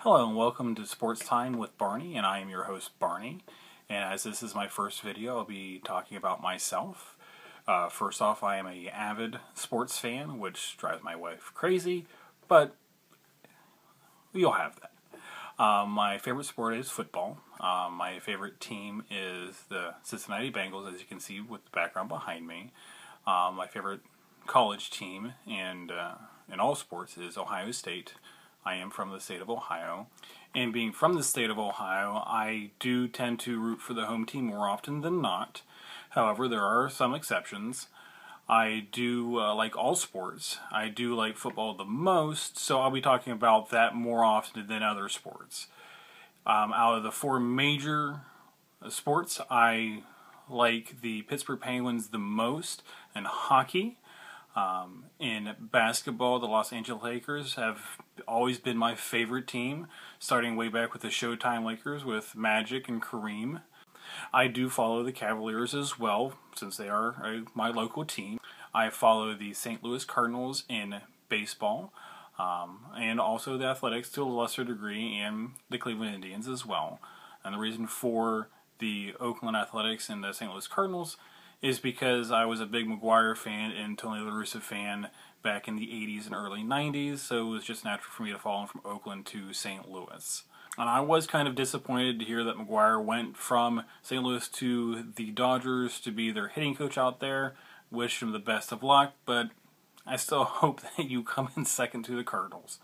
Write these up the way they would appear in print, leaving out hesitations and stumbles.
Hello and welcome to Sports Time with Barney, and I am your host Barney. And as this is my first video, I'll be talking about myself. First off, I am an avid sports fan, which drives my wife crazy, but you'll have that. My favorite sport is football. My favorite team is the Cincinnati Bengals, as you can see with the background behind me. My favorite college team in all sports is Ohio State. I am from the state of Ohio, and being from the state of Ohio, I do tend to root for the home team more often than not. However, there are some exceptions. I do like all sports. I do like football the most, so I'll be talking about that more often than other sports. Out of the four major sports, I like the Pittsburgh Penguins the most, and hockey. In basketball, the Los Angeles Lakers have always been my favorite team, starting way back with the Showtime Lakers with Magic and Kareem. I do follow the Cavaliers as well, since they are my local team. I follow the St. Louis Cardinals in baseball, and also the Athletics to a lesser degree, and the Cleveland Indians as well. And the reason for the Oakland Athletics and the St. Louis Cardinals is because I was a big McGuire fan and Tony La Russa fan back in the 80s and early 90s, so it was just natural for me to follow him from Oakland to St. Louis. And I was kind of disappointed to hear that McGuire went from St. Louis to the Dodgers to be their hitting coach out there. Wish him the best of luck, but I still hope that you come in second to the Cardinals.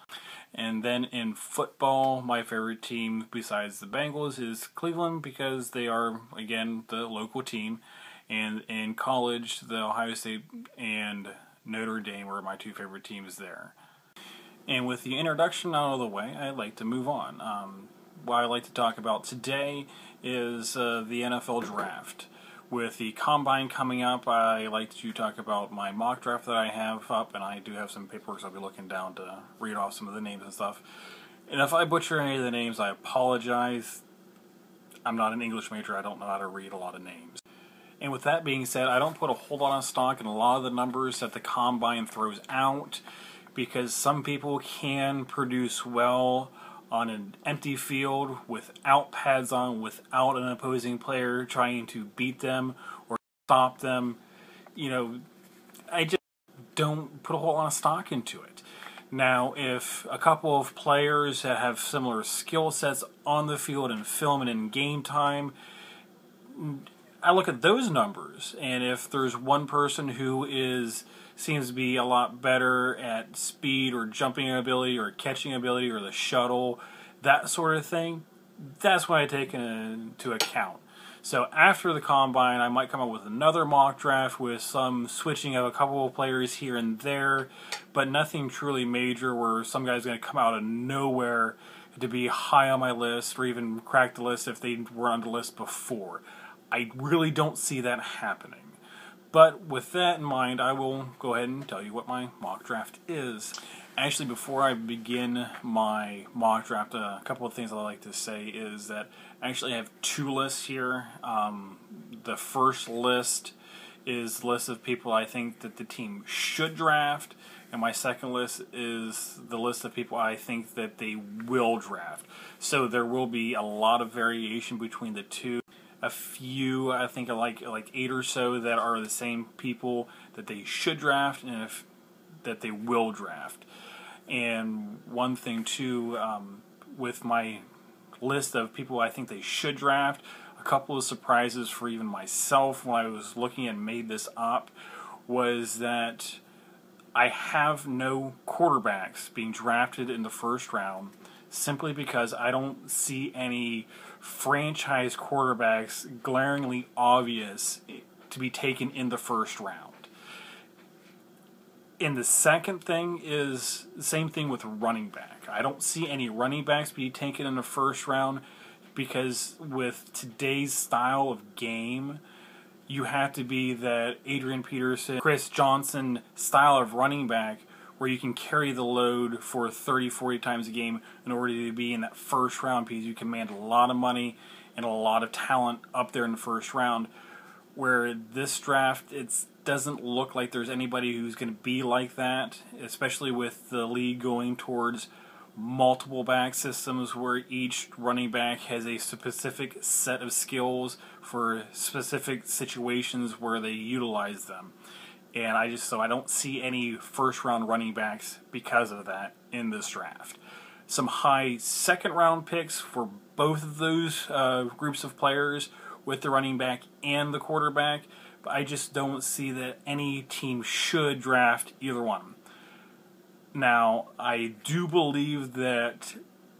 And then in football, my favorite team besides the Bengals is Cleveland, because they are, again, the local team. And in college, the Ohio State and Notre Dame were my two favorite teams there. And with the introduction out of the way, I'd like to move on. What I'd like to talk about today is the NFL Draft. With the Combine coming up, I like to talk about my mock draft that I have up, and I do have some paperwork I'll be looking down to read off some of the names and stuff. And if I butcher any of the names, I apologize. I'm not an English major, I don't know how to read a lot of names. And with that being said, I don't put a whole lot of stock in a lot of the numbers that the Combine throws out, because some people can produce well on an empty field without pads on, without an opposing player trying to beat them or stop them. You know, I just don't put a whole lot of stock into it. Now, if a couple of players that have similar skill sets on the field and film and in game time, I look at those numbers, and if there's one person who seems to be a lot better at speed or jumping ability or catching ability or the shuttle, that sort of thing, that's what I take into account. So after the Combine, I might come up with another mock draft with some switching of a couple of players here and there, but nothing truly major where some guy's going to come out of nowhere to be high on my list or even crack the list if they were on the list before. I really don't see that happening. But with that in mind, I will go ahead and tell you what my mock draft is. Actually, before I begin my mock draft, a couple of things I'd like to say is that I actually have two lists here. The first list is the list of people I think that the team should draft, and my second list is the list of people I think that they will draft. So there will be a lot of variation between the two. A few, I think, like 8 or so that are the same people that they should draft and that they will draft. And one thing too, with my list of people I think they should draft, a couple of surprises for even myself when I was looking and made this up was that I have no quarterbacks being drafted in the first round, simply because I don't see any franchise quarterbacks glaringly obvious to be taken in the first round. And the second thing is the same thing with running back. I don't see any running backs be taken in the first round, because with today's style of game, you have to be that Adrian Peterson, Chris Johnson style of running back where you can carry the load for 30, 40 times a game in order to be in that first round, because you command a lot of money and a lot of talent up there in the first round. Where this draft, it doesn't look like there's anybody who's going to be like that, especially with the league going towards multiple back systems where each running back has a specific set of skills for specific situations where they utilize them. And I don't see any first round running backs because of that in this draft. Some high second round picks for both of those groups of players with the running back and the quarterback, but I just don't see that any team should draft either one. Now, I do believe that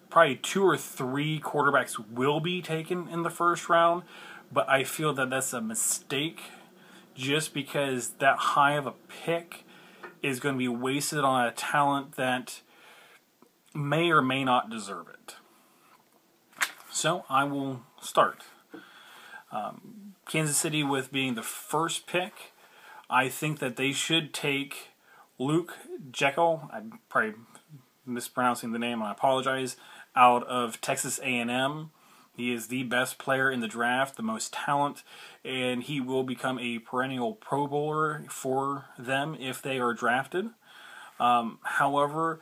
probably 2 or 3 quarterbacks will be taken in the first round, but I feel that that's a mistake just because that high of a pick is going to be wasted on a talent that may or may not deserve it. So I will start. Kansas City with being the first pick, I think that they should take Luke Jekyll, I'm probably mispronouncing the name, I apologize, out of Texas A&M. He is the best player in the draft, the most talent, and he will become a perennial Pro Bowler for them if they are drafted. However,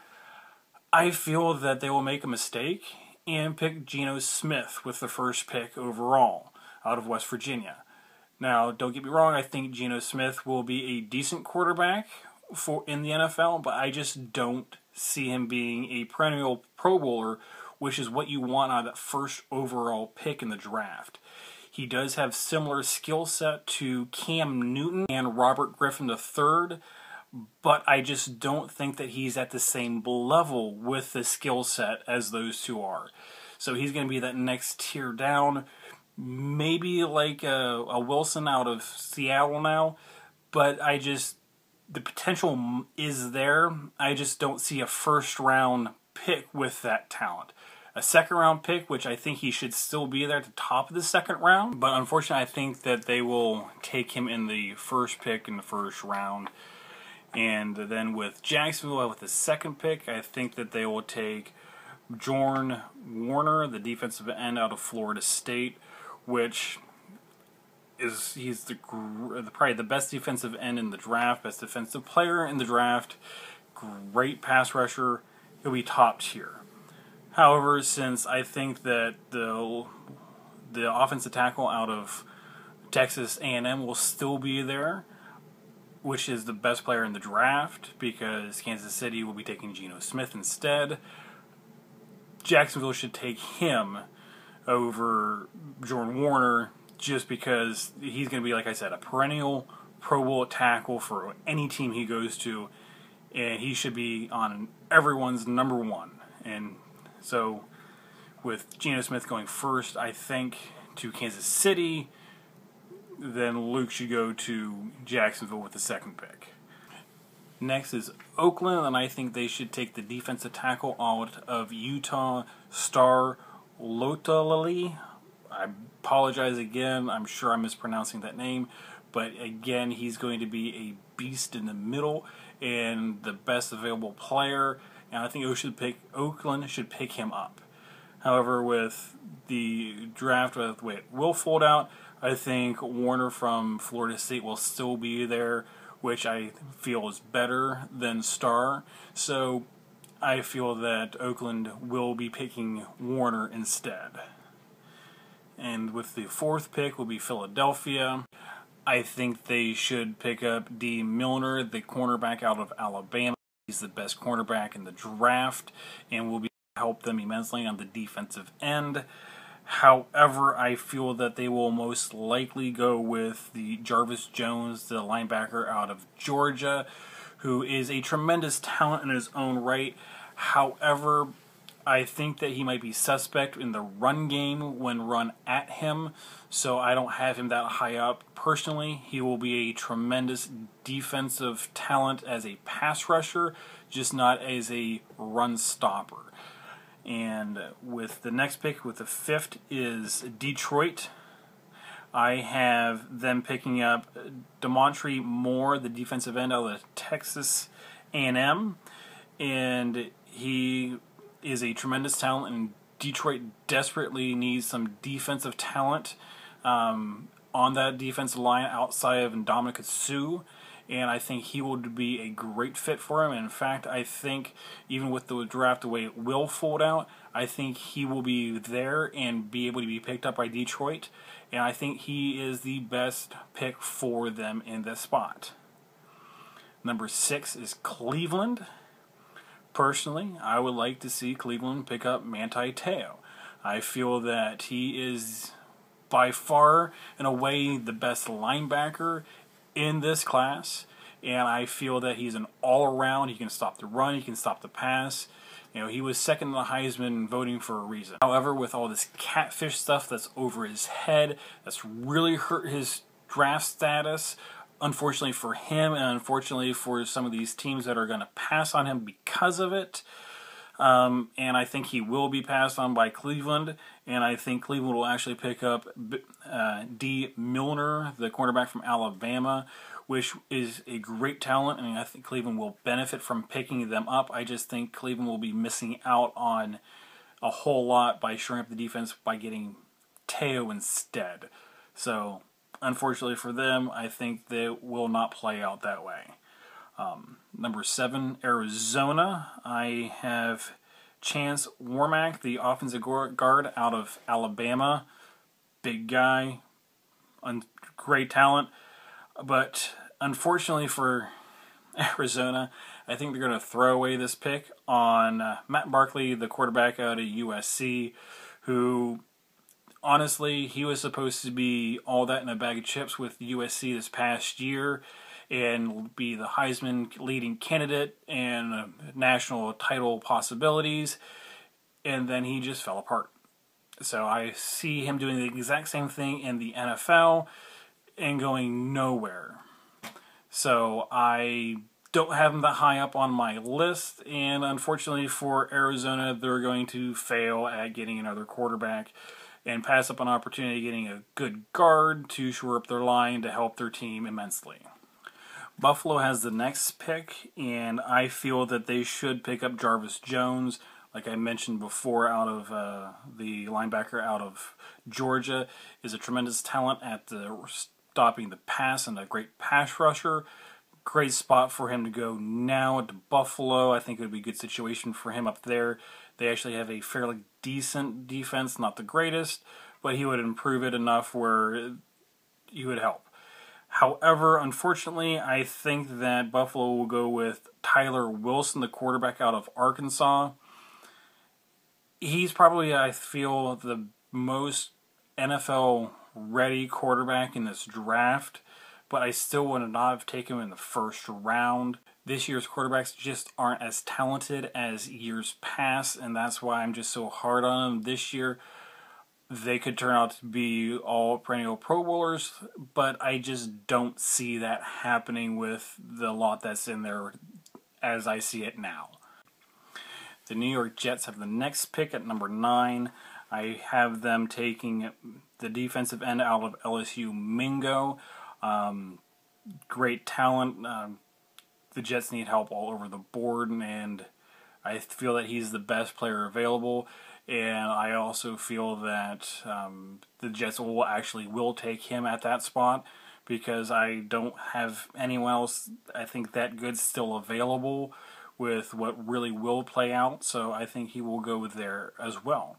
I feel that they will make a mistake and pick Geno Smith with the first pick overall out of West Virginia. Now, don't get me wrong, I think Geno Smith will be a decent quarterback in the NFL, but I just don't see him being a perennial Pro Bowler, which is what you want out of that first overall pick in the draft. He does have similar skill set to Cam Newton and Robert Griffin III, but I just don't think that he's at the same level with the skill set as those two are. So he's going to be that next tier down, maybe like a Wilson out of Seattle now, but the potential is there. I just don't see a first round pick with that talent. A second round pick, which I think he should still be there at the top of the second round, but unfortunately I think that they will take him in the first pick in the first round. And then with Jacksonville with the second pick, I think that they will take Jordan Warner, the defensive end out of Florida State, which he's probably the best defensive end in the draft, best defensive player in the draft, great pass rusher. He'll be top tier. However, since I think that the offensive tackle out of Texas A&M will still be there, which is the best player in the draft, because Kansas City will be taking Geno Smith instead, Jacksonville should take him over Jordan Warner, just because he's going to be, like I said, a perennial Pro Bowl tackle for any team he goes to, and he should be on everyone's number one. And so, with Geno Smith going first, I think, to Kansas City, then Luke should go to Jacksonville with the second pick. Next is Oakland, and I think they should take the defensive tackle out of Utah, Star Lotulelei. I apologize again, I'm sure I'm mispronouncing that name, but again, he's going to be a beast in the middle and the best available player, and I think Oakland should pick him up. However, with the draft with the way it will fold out, I think Warner from Florida State will still be there, which I feel is better than Star. So I feel that Oakland will be picking Warner instead. And with the fourth pick will be Philadelphia. I think they should pick up D. Milner, the cornerback out of Alabama. He's the best cornerback in the draft and will help them immensely on the defensive end. However, I feel that they will most likely go with the Jarvis Jones, the linebacker out of Georgia, who is a tremendous talent in his own right. However, I think that he might be suspect in the run game when run at him, so I don't have him that high up. Personally, he will be a tremendous defensive talent as a pass rusher, just not as a run stopper. And with the next pick, with the fifth, is Detroit. I have them picking up Damontre Moore, the defensive end out of Texas A&M, and he is a tremendous talent, and Detroit desperately needs some defensive talent on that defensive line outside of Ndamukong Suh. and I think he will be a great fit for him. And in fact, I think even with the draft the way it will fold out, I think he will be there and be able to be picked up by Detroit, and I think he is the best pick for them in this spot. Number 6 is Cleveland. Personally, I would like to see Cleveland pick up Manti Te'o. I feel that he is by far and away the best linebacker in this class, and I feel that he's an all-around. He can stop the run, he can stop the pass. You know, he was second in the Heisman voting for a reason. However, with all this catfish stuff that's over his head, that's really hurt his draft status, unfortunately for him and unfortunately for some of these teams that are going to pass on him because of it. And I think he will be passed on by Cleveland, and I think Cleveland will actually pick up D. Milner, the cornerback from Alabama, which is a great talent, and I think Cleveland will benefit from picking them up. I just think Cleveland will be missing out on a whole lot by shoring up the defense by getting Te'o instead. So, unfortunately for them, I think they will not play out that way. Number 7, Arizona. I have Chance Warmack, the offensive guard out of Alabama. Big guy, great talent. But unfortunately for Arizona, I think they're going to throw away this pick on Matt Barkley, the quarterback out of USC, who, honestly, he was supposed to be all that in a bag of chips with USC this past year and be the Heisman leading candidate and national title possibilities, and then he just fell apart. So I see him doing the exact same thing in the NFL and going nowhere. So I don't have him that high up on my list, and unfortunately for Arizona, they're going to fail at getting another quarterback and pass up an opportunity getting a good guard to shore up their line to help their team immensely. Buffalo has the next pick, and I feel that they should pick up Jarvis Jones, like I mentioned before, out of the linebacker out of Georgia, is a tremendous talent at stopping the pass and a great pass rusher. Great spot for him to go now to Buffalo. I think it would be a good situation for him up there. They actually have a fairly decent defense, not the greatest, but he would improve it enough where he would help. However, unfortunately, I think that Buffalo will go with Tyler Wilson, the quarterback out of Arkansas. He's probably, I feel, the most NFL-ready quarterback in this draft, but I still would not have taken him in the first round. This year's quarterbacks just aren't as talented as years past, and that's why I'm just so hard on them this year. They could turn out to be all perennial Pro Bowlers, but I just don't see that happening with the lot that's in there as I see it now. The New York Jets have the next pick at number 9. I have them taking the defensive end out of LSU, Mingo. Great talent. The Jets need help all over the board, and I feel that he's the best player available. And I also feel that the Jets will take him at that spot because I don't have anyone else I think that good still available with what really will play out. So I think he will go there as well.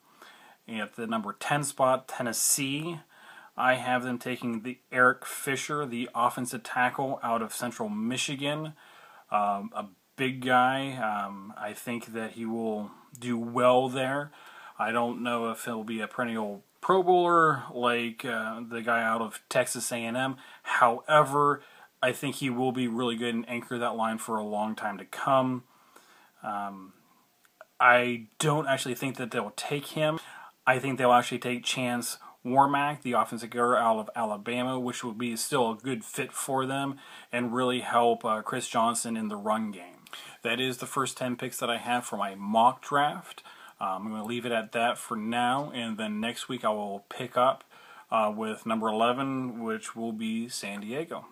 And at the number 10 spot, Tennessee, I have them taking the Eric Fisher, the offensive tackle out of Central Michigan. A big guy. I think that he will do well there. I don't know if he'll be a perennial Pro Bowler like the guy out of Texas A&M. However, I think he will be really good and anchor that line for a long time to come. I don't actually think that they'll take him. I think they'll actually take Chance Warmack, the offensive guard out of Alabama, which would be still a good fit for them and really help Chris Johnson in the run game. That is the first 10 picks that I have for my mock draft. I'm going to leave it at that for now, and then next week I will pick up with number 11, which will be San Diego.